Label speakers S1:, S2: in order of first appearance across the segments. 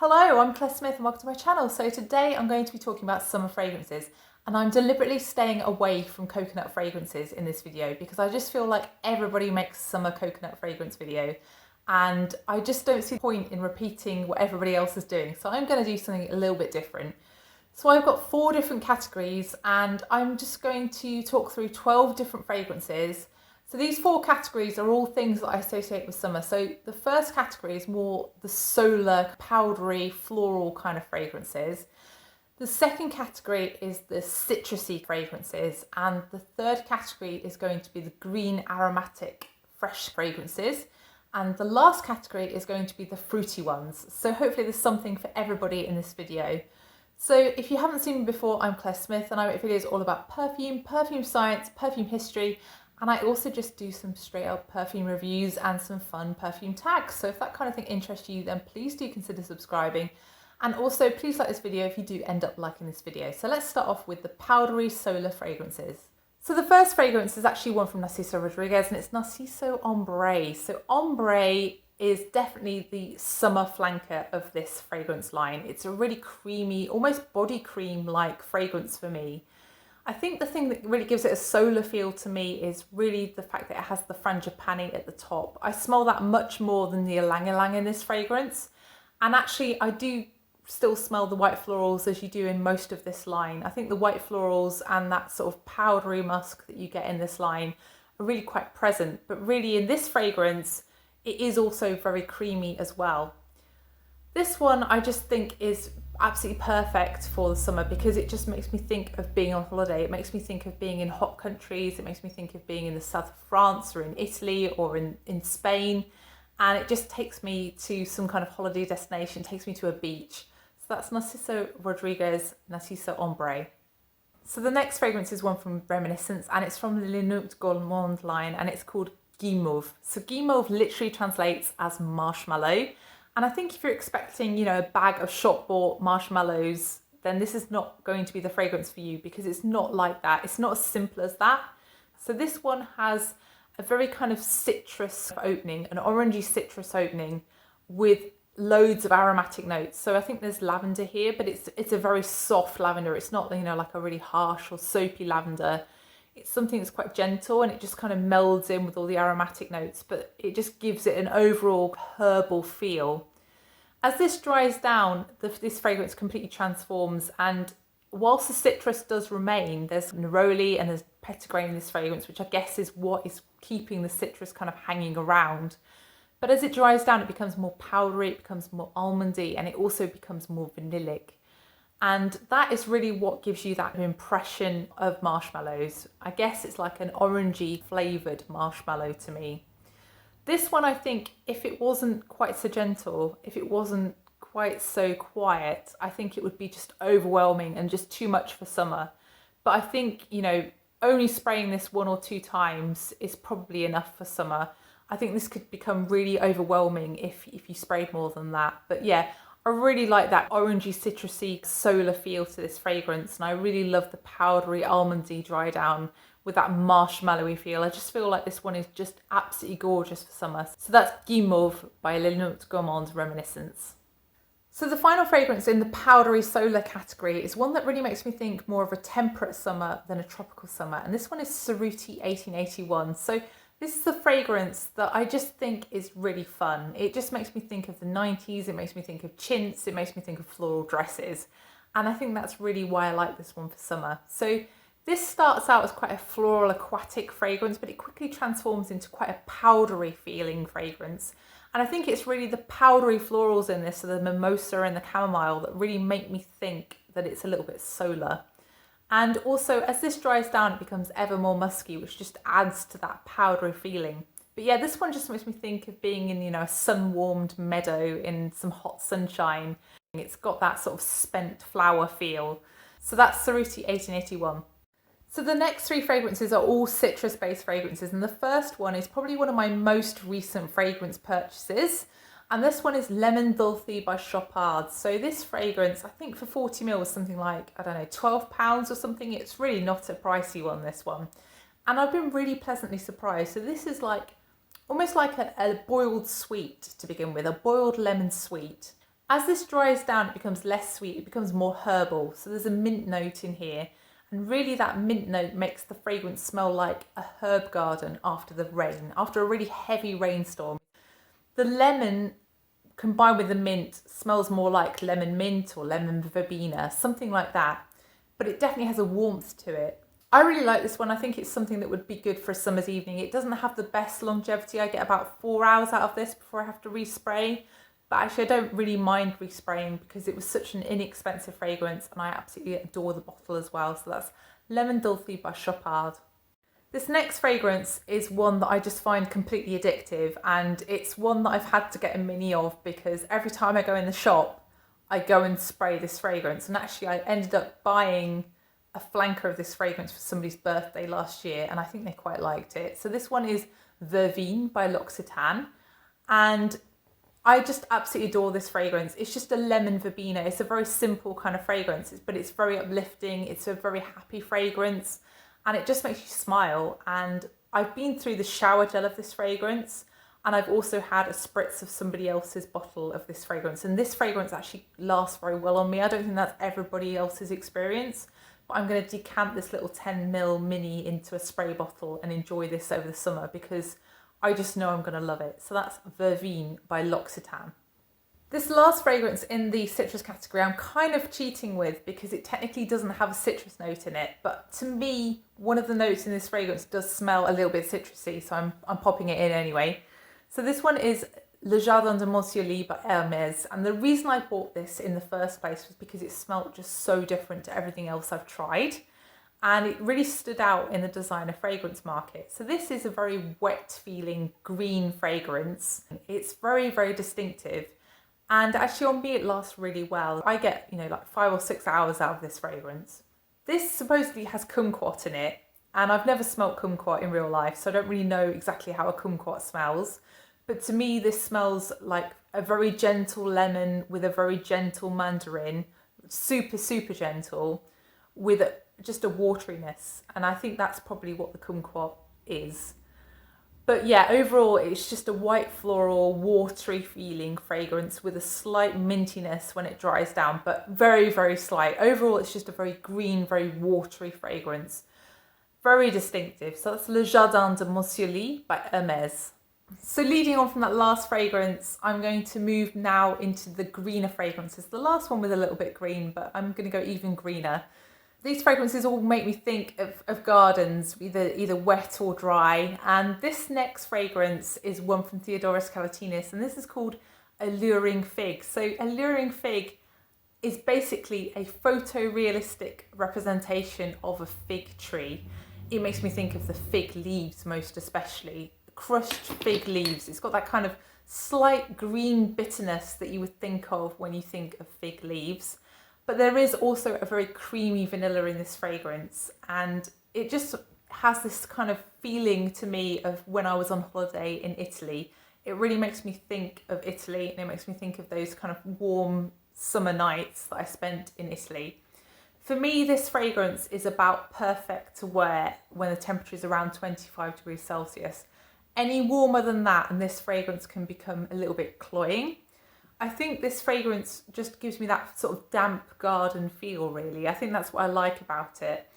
S1: Hello, I'm Claire Smith and welcome to my channel. So today I'm going to be talking about summer fragrances, and I'm deliberately staying away from coconut fragrances in this video because I just feel like everybody makes summer coconut fragrance video and I just don't see the point in repeating what everybody else is doing. So I'm going to do something a little bit different. So I've got 4 different categories and I'm just going to talk through 12 different fragrances. So these 4 categories are all things that I associate with summer. So the first category is more the solar, powdery, floral kind of fragrances. The second category is the citrusy fragrances. And the third category is going to be the green aromatic fresh fragrances. And the last category is going to be the fruity ones. So hopefully there's something for everybody in this video. So if you haven't seen me before, I'm Claire Smith and I make videos all about perfume, perfume science, perfume history, and I also just do some straight up perfume reviews and some fun perfume tags. So if that kind of thing interests you, then please do consider subscribing. And also please like this video if you do end up liking this video. So let's start off with the powdery solar fragrances. So the first fragrance is actually one from Narciso Rodriguez and it's Narciso Ambrée. So Ambrée is definitely the summer flanker of this fragrance line. It's a really creamy, almost body cream like fragrance for me. I think the thing that really gives it a solar feel to me is really the fact that it has the frangipani at the top. I smell that much more than the ylang ylang in this fragrance. And actually I do still smell the white florals as you do in most of this line. I think the white florals and that sort of powdery musk that you get in this line are really quite present. But really in this fragrance, it is also very creamy as well. This one I just think is absolutely perfect for the summer because it just makes me think of being on holiday. It makes me think of being in hot countries. It makes me think of being in the south of France or in Italy or in Spain. And it just takes me to some kind of holiday destination, takes me to a beach. So that's Narciso Rodriguez, Narciso Ambrée. So the next fragrance is one from Reminiscence and it's from the Le Nuit Gourmand line and it's called Guimauve. So Guimauve literally translates as marshmallow. And I think if you're expecting, you know, a bag of shop bought marshmallows, then this is not going to be the fragrance for you because it's not like that. It's not as simple as that. So this one has a very kind of citrus opening, an orangey citrus opening with loads of aromatic notes. So I think there's lavender here, but it's a very soft lavender. It's not, you know, like a really harsh or soapy lavender. It's something that's quite gentle and it just kind of melds in with all the aromatic notes, but it just gives it an overall herbal feel. As this dries down, this fragrance completely transforms, and whilst the citrus does remain, there's neroli and there's petitgrain in this fragrance, which I guess is what is keeping the citrus kind of hanging around. But as it dries down, it becomes more powdery, it becomes more almondy, and it also becomes more vanillic. And that is really what gives you that impression of marshmallows. I guess it's like an orangey flavoured marshmallow to me. This one, I think, if it wasn't quite so gentle, if it wasn't quite so quiet, I think it would be just overwhelming and just too much for summer. But I think, you know, only spraying this 1 or 2 times is probably enough for summer. I think this could become really overwhelming if you sprayed more than that. But yeah, I really like that orangey, citrusy, solar feel to this fragrance, and I really love the powdery, almondy dry down with that marshmallowy feel. I just feel like this one is just absolutely gorgeous for summer. So that's Guimauve by Le Nuit Gourmand Reminiscence. So the final fragrance in the powdery solar category is one that really makes me think more of a temperate summer than a tropical summer, and this one is Cerruti 1881. So this is a fragrance that I just think is really fun. It just makes me think of the 90s, it makes me think of chintz, it makes me think of floral dresses. And I think that's really why I like this one for summer. So this starts out as quite a floral aquatic fragrance, but it quickly transforms into quite a powdery feeling fragrance. And I think it's really the powdery florals in this, so the mimosa and the chamomile, that really make me think that it's a little bit solar. And also, as this dries down, it becomes ever more musky, which just adds to that powdery feeling. But yeah, this one just makes me think of being in, you know, a sun-warmed meadow in some hot sunshine. It's got that sort of spent flower feel. So that's Cerruti 1881. So the next 3 fragrances are all citrus-based fragrances, and the first one is probably one of my most recent fragrance purchases. And this one is Lemon Dulce by Chopard. So this fragrance, I think for 40ml was something like, I don't know, £12 or something. It's really not a pricey one, this one. And I've been really pleasantly surprised. So this is like, almost like a boiled sweet to begin with, a boiled lemon sweet. As this dries down, it becomes less sweet, it becomes more herbal. So there's a mint note in here. And really that mint note makes the fragrance smell like a herb garden after the rain, after a really heavy rainstorm. The lemon combined with the mint smells more like lemon mint or lemon verbena, something like that. But it definitely has a warmth to it. I really like this one. I think it's something that would be good for a summer's evening. It doesn't have the best longevity. I get about 4 hours out of this before I have to respray. But actually I don't really mind respraying because it was such an inexpensive fragrance and I absolutely adore the bottle as well. So that's Lemon Dulce by Chopard. This next fragrance is one that I just find completely addictive, and it's one that I've had to get a mini of because every time I go in the shop, I go and spray this fragrance. And actually I ended up buying a flanker of this fragrance for somebody's birthday last year and I think they quite liked it. So this one is Verveine by L'Occitane, and I just absolutely adore this fragrance. It's just a lemon verbena. It's a very simple kind of fragrance, but it's very uplifting. It's a very happy fragrance and it just makes you smile. And I've been through the shower gel of this fragrance and I've also had a spritz of somebody else's bottle of this fragrance. And this fragrance actually lasts very well on me. I don't think that's everybody else's experience, but I'm going to decant this little 10ml mini into a spray bottle and enjoy this over the summer because I just know I'm going to love it. So that's Verveine by L'Occitane. This last fragrance in the citrus category I'm kind of cheating with because it technically doesn't have a citrus note in it. But to me, one of the notes in this fragrance does smell a little bit citrusy, so I'm popping it in anyway. So this one is Le Jardin de Monsieur by Hermès. And the reason I bought this in the first place was because it smelled just so different to everything else I've tried. And it really stood out in the designer fragrance market. So this is a very wet feeling green fragrance. It's very, very distinctive. And actually on me it lasts really well. I get, like 5 or 6 hours out of this fragrance. This supposedly has kumquat in it. And I've never smelt kumquat in real life, so I don't really know exactly how a kumquat smells. But to me, this smells like a very gentle lemon with a very gentle mandarin. Super, super gentle with just a wateriness, and I think that's probably what the kumquat is. But yeah, overall it's just a white floral watery feeling fragrance with a slight mintiness when it dries down, but very, very slight. Overall it's just a very green, very watery fragrance, very distinctive. So that's Le Jardin de Monsieur by Hermès. So leading on from that last fragrance, I'm going to move now into the greener fragrances. The last one was a little bit green, but I'm going to go even greener. These fragrances all make me think of gardens, either wet or dry. And this next fragrance is one from Theodoros Kalatinis, and this is called Alluring Fig. So Alluring Fig is basically a photorealistic representation of a fig tree. It makes me think of the fig leaves most especially, crushed fig leaves. It's got that kind of slight green bitterness that you would think of when you think of fig leaves. But there is also a very creamy vanilla in this fragrance, and it just has this kind of feeling to me of when I was on holiday in Italy. It really makes me think of Italy, and it makes me think of those kind of warm summer nights that I spent in Italy. For me, this fragrance is about perfect to wear when the temperature is around 25 degrees Celsius. Any warmer than that and this fragrance can become a little bit cloying. I think this fragrance just gives me that sort of damp garden feel, really. I think that's what I like about it.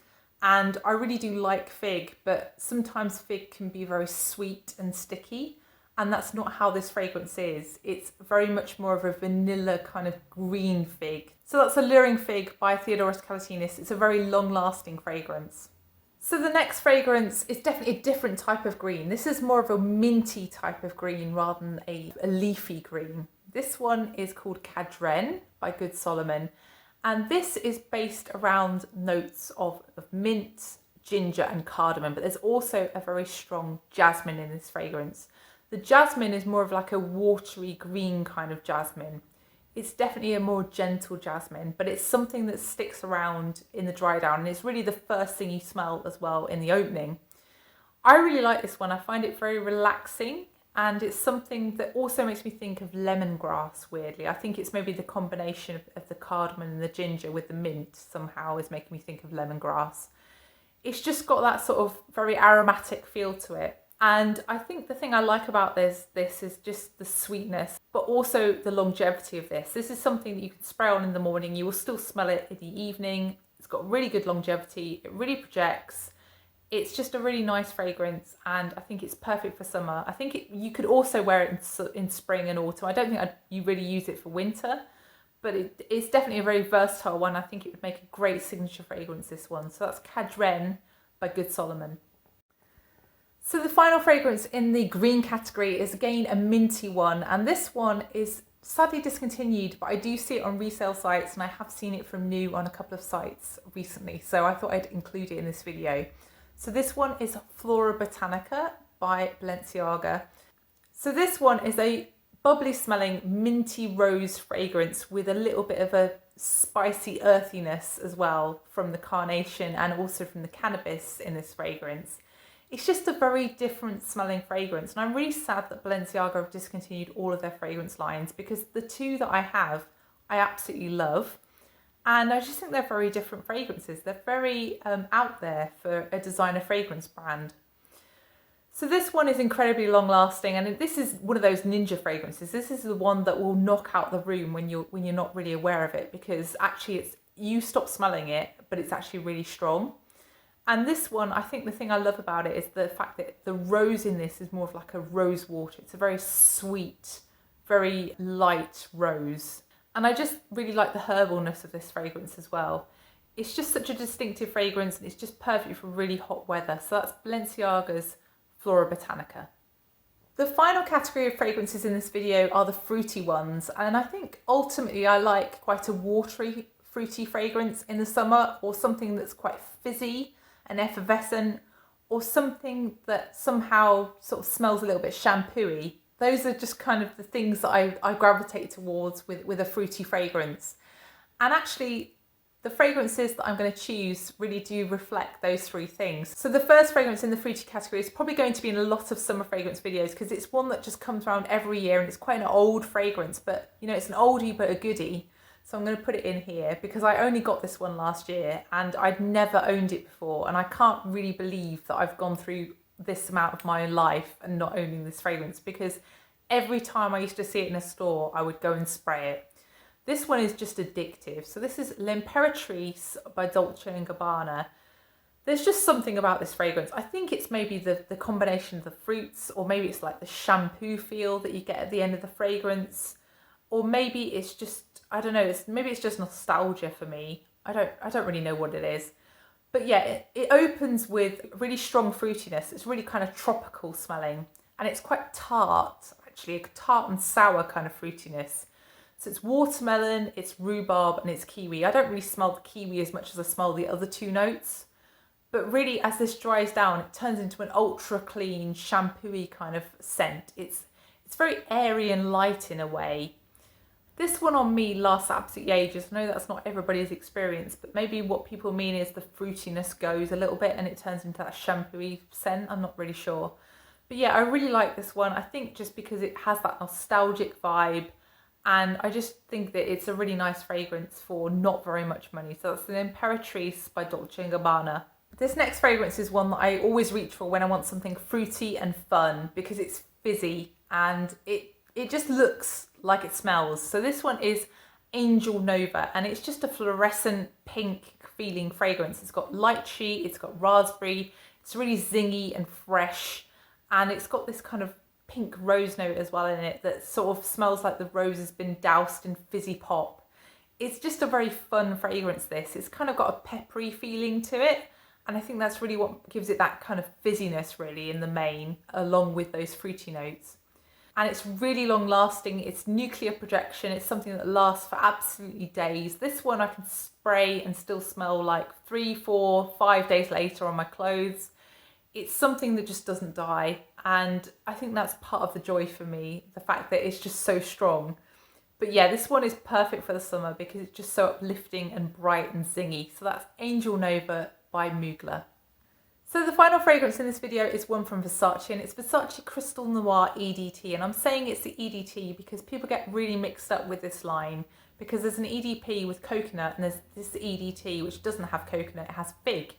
S1: And I really do like fig, but sometimes fig can be very sweet and sticky. And that's not how this fragrance is. It's very much more of a vanilla kind of green fig. So that's Alluring Fig by Theodoros Kalatinis. It's a very long-lasting fragrance. So the next fragrance is definitely a different type of green. This is more of a minty type of green rather than a leafy green. This one is called Cadrene by Good Solomon, and this is based around notes of mint, ginger and cardamom, but there's also a very strong jasmine in this fragrance. The jasmine is more of like a watery green kind of jasmine. It's definitely a more gentle jasmine, but it's something that sticks around in the dry down, and it's really the first thing you smell as well in the opening. I really like this one. I find it very relaxing. And it's something that also makes me think of lemongrass, weirdly. I think it's maybe the combination of the cardamom and the ginger with the mint somehow is making me think of lemongrass. It's just got that sort of very aromatic feel to it. And I think the thing I like about this is just the sweetness, but also the longevity of this. This is something that you can spray on in the morning. You will still smell it in the evening. It's got really good longevity. It really projects. It's just a really nice fragrance, and I think it's perfect for summer. I think you could also wear it in spring and autumn. I don't think you really use it for winter, but it's definitely a very versatile one. I think it would make a great signature fragrance, this one. So that's Cadrene by Good Solomon. So the final fragrance in the green category is again a minty one, and this one is sadly discontinued, but I do see it on resale sites and I have seen it from new on a couple of sites recently, so I thought I'd include it in this video. So this one is Florabotanica by Balenciaga. So this one is a bubbly smelling minty rose fragrance with a little bit of a spicy earthiness as well from the carnation and also from the cannabis in this fragrance. It's just a very different smelling fragrance, and I'm really sad that Balenciaga have discontinued all of their fragrance lines, because the two that I have I absolutely love, and I just think they're very different fragrances. They're very out there for a designer fragrance brand. So this one is incredibly long lasting, and this is one of those ninja fragrances. This is the one that will knock out the room when you're not really aware of it, because actually you stop smelling it, but it's actually really strong. And this one, I think the thing I love about it is the fact that the rose in this is more of like a rose water. It's a very sweet, very light rose. And I just really like the herbalness of this fragrance as well. It's just such a distinctive fragrance, and it's just perfect for really hot weather. So that's Balenciaga's Florabotanica. The final category of fragrances in this video are the fruity ones. And I think ultimately I like quite a watery, fruity fragrance in the summer, or something that's quite fizzy and effervescent, or something that somehow sort of smells a little bit shampooey. Those are just kind of the things that I gravitate towards with a fruity fragrance. And actually, the fragrances that I'm going to choose really do reflect those three things. So the first fragrance in the fruity category is probably going to be in a lot of summer fragrance videos, because it's one that just comes around every year, and it's quite an old fragrance, but you know, it's an oldie but a goodie. So I'm going to put it in here because I only got this one last year and I'd never owned it before, and I can't really believe that I've gone through this amount of my life and not owning this fragrance, because every time I used to see it in a store I would go and spray it. This one is just addictive. So this is L'Imperatrice by Dolce & Gabbana. There's just something about this fragrance. I think it's maybe the combination of the fruits, or maybe it's like the shampoo feel that you get at the end of the fragrance, or maybe it's just, I don't know, maybe it's just nostalgia for me. I don't really know what it is. But yeah, it opens with really strong fruitiness. It's really kind of tropical smelling, and it's quite tart, actually, a tart and sour kind of fruitiness. So it's watermelon, it's rhubarb, and it's kiwi. I don't really smell the kiwi as much as I smell the other two notes. But really, as this dries down, it turns into an ultra clean, shampooey kind of scent. It's very airy and light in a way. This one on me lasts absolutely ages. I know that's not everybody's experience, but maybe what people mean is the fruitiness goes a little bit and it turns into that shampooey scent. I'm not really sure. But yeah, I really like this one. I think just because it has that nostalgic vibe, and I just think that it's a really nice fragrance for not very much money. So that's the Imperatrice by Dolce & Gabbana. This next fragrance is one that I always reach for when I want something fruity and fun, because it's fizzy and it just looks like it smells. So this one is Angel Nova, and it's just a fluorescent pink feeling fragrance. It's got lychee, it's got raspberry, it's really zingy and fresh, and it's got this kind of pink rose note as well in it that sort of smells like the rose has been doused in fizzy pop. It's just a very fun fragrance, this. It's kind of got a peppery feeling to it, and I think that's really what gives it that kind of fizziness really in the main, along with those fruity notes. And it's really long lasting. It's nuclear projection. It's something that lasts for absolutely days. This one I can spray and still smell like 3, 4, 5 days later on my clothes. It's something that just doesn't die. And I think that's part of the joy for me, the fact that it's just so strong. But yeah, this one is perfect for the summer because it's just so uplifting and bright and zingy. So that's Angel Nova by Mugler. So the final fragrance in this video is one from Versace, and it's Versace Crystal Noir EDT. And I'm saying it's the EDT because people get really mixed up with this line, because there's an EDP with coconut and there's this EDT which doesn't have coconut, it has fig.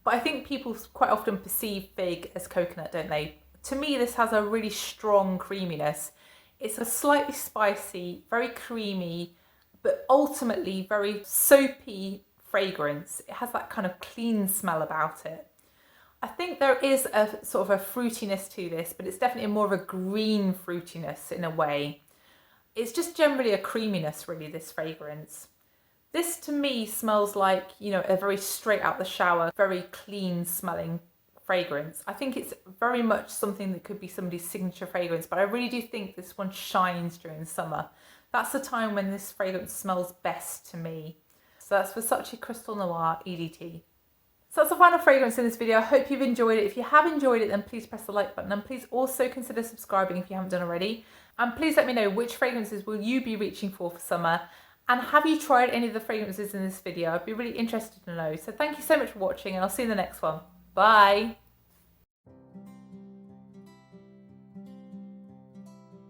S1: But I think people quite often perceive fig as coconut, don't they? To me, this has a really strong creaminess. It's a slightly spicy, very creamy, but ultimately very soapy fragrance. It has that kind of clean smell about it. I think there is a sort of a fruitiness to this, but it's definitely more of a green fruitiness in a way. It's just generally a creaminess, really, this fragrance. This to me smells like, you know, a very straight out the shower, very clean smelling fragrance. I think it's very much something that could be somebody's signature fragrance, but I really do think this one shines during the summer. That's the time when this fragrance smells best to me. So that's Versace Crystal Noir EDT. So that's the final fragrance in this video. I hope you've enjoyed it. If you have enjoyed it, then please press the like button, and please also consider subscribing if you haven't done already. And please let me know which fragrances will you be reaching for summer, and have you tried any of the fragrances in this video? I'd be really interested to know. So thank you so much for watching, and I'll see you in the next one. Bye.